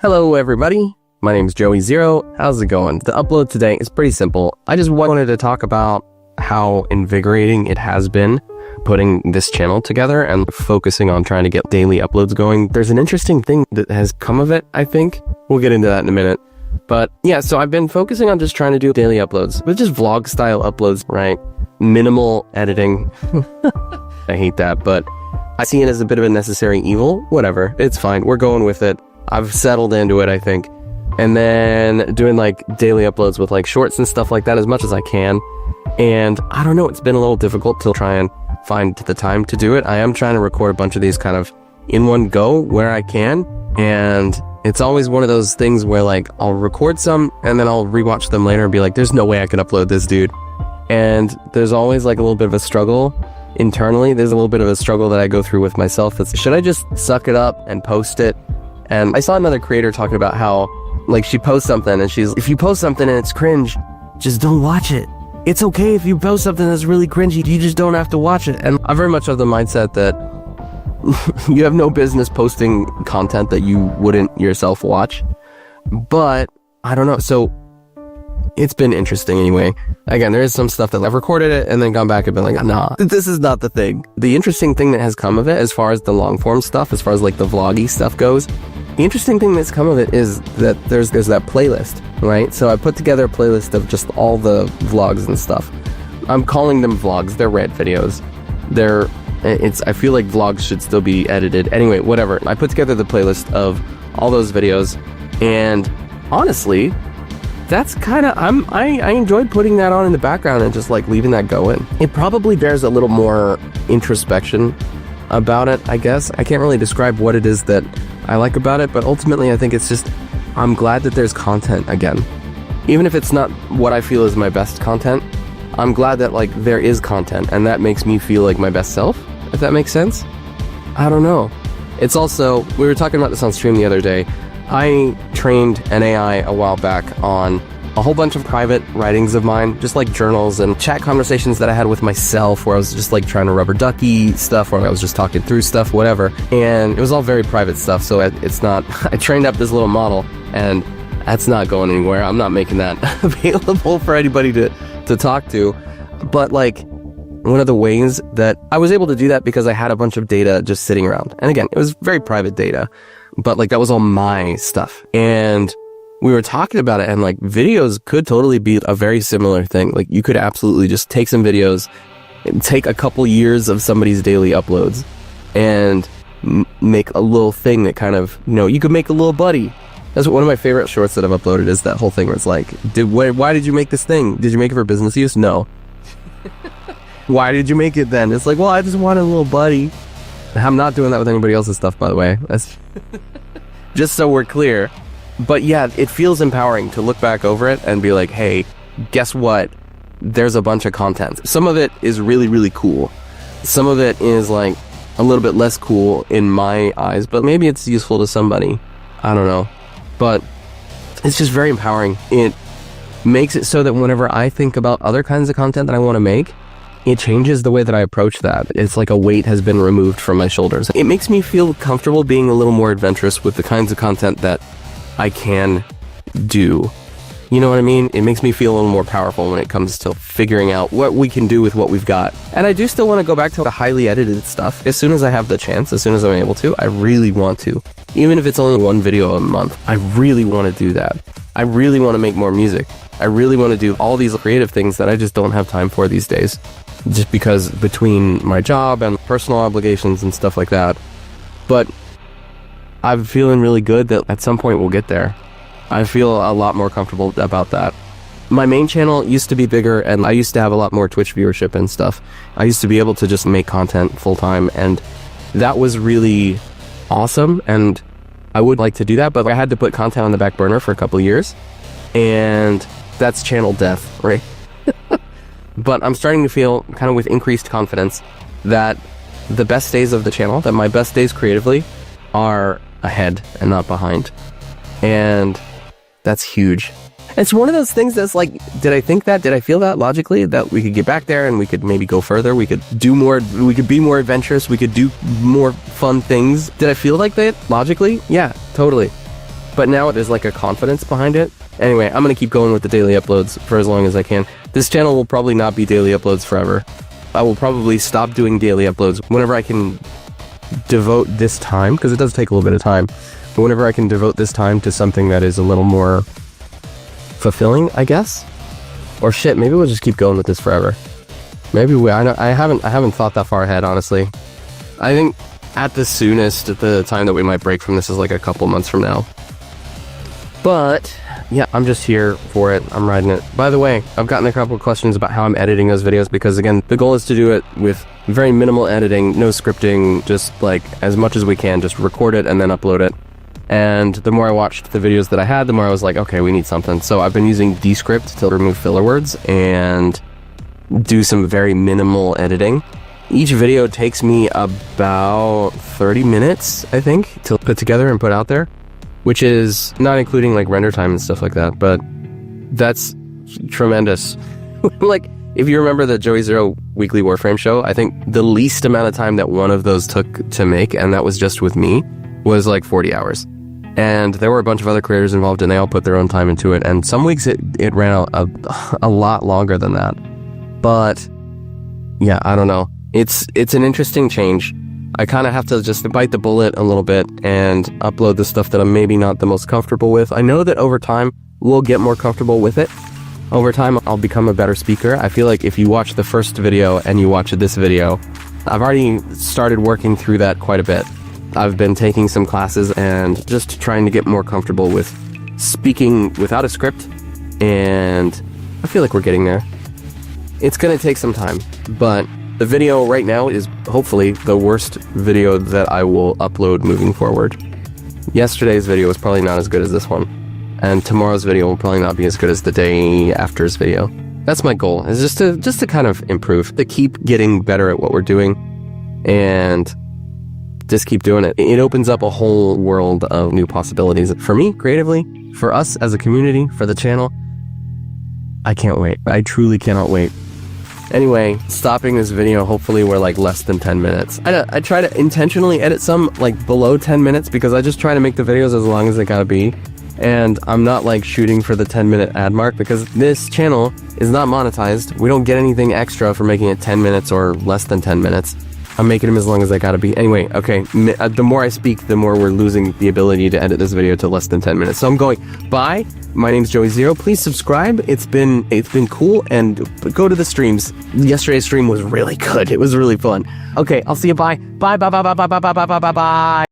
Hello everybody, my name is Joey Zero. How's it going? The upload today is pretty simple. I just wanted to talk about how invigorating it has been putting this channel together and focusing on trying to get daily uploads going. There's an interesting thing that has come of it, I think. We'll get into that in a minute. But yeah, so I've been focusing on just trying to do daily uploads, but just vlog style uploads, right? Minimal editing. I hate that, but I see it as a bit of a necessary evil. Whatever, it's fine. We're going with it. I've settled into it, I think. And then doing like daily uploads with like shorts and stuff like that as much as I can. And I don't know, it's been a little difficult to try and find the time to do it. I am trying to record a bunch of these kind of in one go where I can. And it's always one of those things where like I'll record some and then I'll rewatch them later and be like, there's no way I could upload this, dude. And there's always like a little bit of a struggle internally. There's a little bit of a struggle that I go through with myself. It's, should I just suck it up and post it? And I saw another creator talking about how, like, she posts something and she's, if you post something and it's cringe, just don't watch it. It's okay if you post something that's really cringy, you just don't have to watch it. And I'm very much of the mindset that you have no business posting content that you wouldn't yourself watch. But, I don't know, so it's been interesting anyway. Again, there is some stuff that I've recorded it and then gone back and been like, nah, this is not the thing. The interesting thing that has come of it, as far as the long form stuff, as far as like the vloggy stuff goes, the interesting thing that's come of it is that there's that playlist, right? So I put together a playlist of just all the vlogs and stuff. I'm calling them vlogs. They're red videos. I feel like vlogs should still be edited. Anyway, whatever. I put together the playlist of all those videos, and honestly, that's kind of, I enjoyed putting that on in the background and just like leaving that going. It probably bears a little more introspection about it, I guess. I can't really describe what it is that I like about it, but ultimately I think it's just, I'm glad that there's content again. Even if it's not what I feel is my best content, I'm glad that like there is content, and that makes me feel like my best self, if that makes sense. I don't know. It's also, we were talking about this on stream the other day. I trained an AI a while back on a whole bunch of private writings of mine, just like journals and chat conversations that I had with myself, where I was just like trying to rubber ducky stuff, where I was just talking through stuff, whatever. And it was all very private stuff, so it's not, I trained up this little model, and that's not going anywhere. I'm not making that available for anybody to talk to. But like, one of the ways that I was able to do that, because I had a bunch of data just sitting around. And again, it was very private data, but like that was all my stuff. And we were talking about it, and like videos could totally be a very similar thing. Like you could absolutely just take some videos and take a couple years of somebody's daily uploads and make a little thing that kind of, you know, you could make a little buddy. That's one of my favorite shorts that I've uploaded, is that whole thing where it's like, why did you make this thing? Did you make it for business use? No. Why did you make it then? It's like, well, I just wanted a little buddy. I'm not doing that with anybody else's stuff, by the way. That's just so we're clear. But yeah, it feels empowering to look back over it and be like, hey, guess what? There's a bunch of content. Some of it is really, really cool. Some of it is like a little bit less cool in my eyes, but maybe it's useful to somebody. I don't know. But it's just very empowering. It makes it so that whenever I think about other kinds of content that I want to make, it changes the way that I approach that. It's like a weight has been removed from my shoulders. It makes me feel comfortable being a little more adventurous with the kinds of content that I can do. You know what I mean? It makes me feel a little more powerful when it comes to figuring out what we can do with what we've got. And I do still want to go back to the highly edited stuff. As soon as I have the chance, as soon as I'm able to, I really want to. Even if it's only one video a month, I really want to do that. I really want to make more music. I really want to do all these creative things that I just don't have time for these days. Just because between my job and personal obligations and stuff like that. But I'm feeling really good that at some point we'll get there. I feel a lot more comfortable about that. My main channel used to be bigger, and I used to have a lot more Twitch viewership and stuff. I used to be able to just make content full-time, and that was really awesome, and I would like to do that, but I had to put content on the back burner for a couple years, and that's channel death, right? But I'm starting to feel, kind of with increased confidence, that the best days of the channel, that my best days creatively, are ahead and not behind. And that's huge. It's one of those things that's like, did I think that? Did I feel that logically? That we could get back there and we could maybe go further? We could do more, we could be more adventurous, we could do more fun things. Did I feel like that logically? Yeah, totally. but now there's like a confidence behind it. Anyway, I'm gonna keep going with the daily uploads for as long as I can. This channel will probably not be daily uploads forever. I will probably stop doing daily uploads whenever I can devote this time, because it does take a little bit of time, but whenever I can devote this time to something that is a little more fulfilling, I guess. Or shit, maybe we'll just keep going with this forever. Maybe I haven't thought that far ahead, honestly. I think at the soonest, at the time that we might break from this is like a couple months from now. But yeah, I'm just here for it. I'm riding it. By the way, I've gotten a couple of questions about how I'm editing those videos, because again, the goal is to do it with very minimal editing, no scripting, just like as much as we can, just record it and then upload it. And the more I watched the videos that I had, the more I was like, okay, we need something. So I've been using Descript to remove filler words and do some very minimal editing. Each video takes me about 30 minutes, I think, to put together and put out there, which is not including like render time and stuff like that, but that's tremendous. Like, if you remember the Joey Zero weekly Warframe show, I think the least amount of time that one of those took to make, and that was just with me, was like 40 hours. And there were a bunch of other creators involved, and they all put their own time into it, and some weeks it ran a lot longer than that. But yeah, I don't know. It's an interesting change. I kind of have to just bite the bullet a little bit and upload the stuff that I'm maybe not the most comfortable with. I know that over time, we'll get more comfortable with it. Over time, I'll become a better speaker. I feel like if you watch the first video and you watch this video, I've already started working through that quite a bit. I've been taking some classes and just trying to get more comfortable with speaking without a script, and I feel like we're getting there. It's gonna take some time, but the video right now is hopefully the worst video that I will upload moving forward. Yesterday's video was probably not as good as this one, and tomorrow's video will probably not be as good as the day after's video. That's my goal, is just to kind of improve, to keep getting better at what we're doing, and just keep doing it. It opens up a whole world of new possibilities for me, creatively, for us as a community, for the channel. I can't wait. I truly cannot wait. Anyway, stopping this video, hopefully we're like less than 10 minutes. I try to intentionally edit some like below 10 minutes because I just try to make the videos as long as they gotta be. And I'm not like shooting for the 10-minute ad mark because this channel is not monetized. We don't get anything extra for making it 10 minutes or less than 10 minutes. I'm making them as long as I gotta be. Anyway, okay, the more I speak, the more we're losing the ability to edit this video to less than 10 minutes. So I'm going, bye. My name's Joey Zero. Please subscribe. It's been cool, and go to the streams. Yesterday's stream was really good. It was really fun. Okay, I'll see you. Bye. Bye, bye, bye, bye, bye, bye, bye, bye, bye, bye.